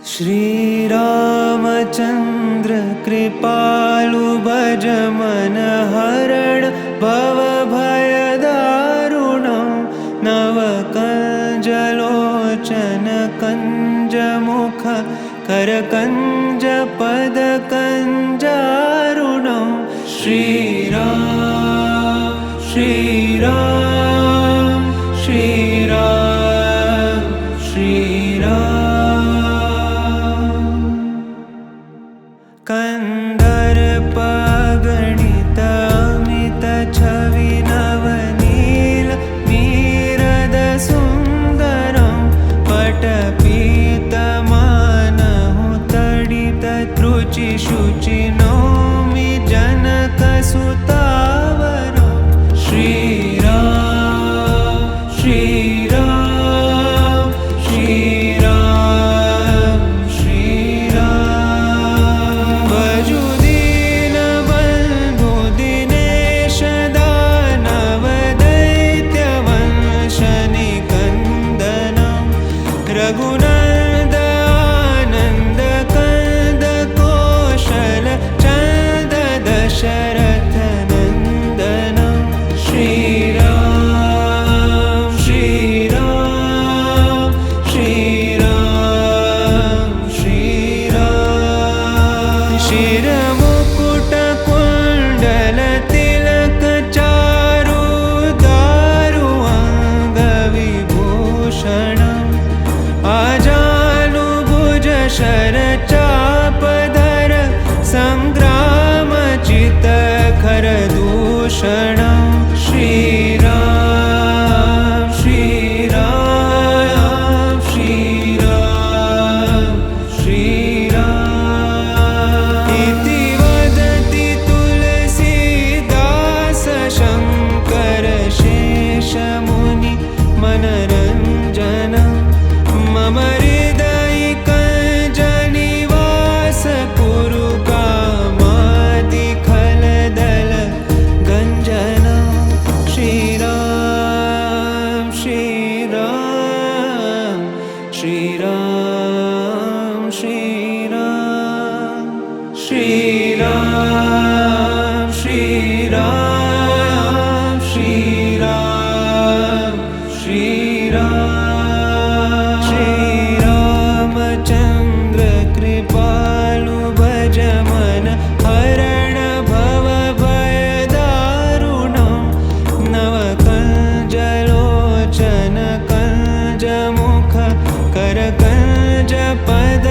श्रीरामचन्द्र कृपालु भज मन हरण भवभयदारुणं नवकञ्जलोचन कञ्जमुख करकञ्ज पदकञ्जारुणं श्रीराम श्रीराम श्रीराम श्रीराम कन्दर्पगणित अमित छवि नवनील नीरद सुन्दरं पटपीतमानहु तडित त्रुचि शुचि नौमि जनकसुतावरं श्रीराम श्रीराम श्रीराम श्रीराम भजु दीनबन्धु दिनेश दानव दैत्यवंशनिकन्दनं रघुनन्द आनन्द कंद कौशल चन्द दशरथ नन्दनं श्रीराम श्रीराम श्रीराम श्रीराम शिरमुकुट कुण्डल तिलक चारु दारु अङ्गविभूषणम् आजानुभुज शरचापधर सङ्ग्रामचित खरदूषणं श्रीराम श्रीराम श्रीराम श्रीराम इति वदति तुलसीदास शङ्कर शेषमुनि मनरञ्जनं मम हृदयिकञ्जनिवास कुरु कामादिखलदल गञ्जनं श्रीराम श्रीराम श्रीराम श्रीराम श्रीराम श्रीराम श्रीराम श्रीराम श्रीरामचन्द्र कृपालु भज मन हरण भवभयदारुणं नवकञ्जलोचन कञ्जमुख करकञ्ज पद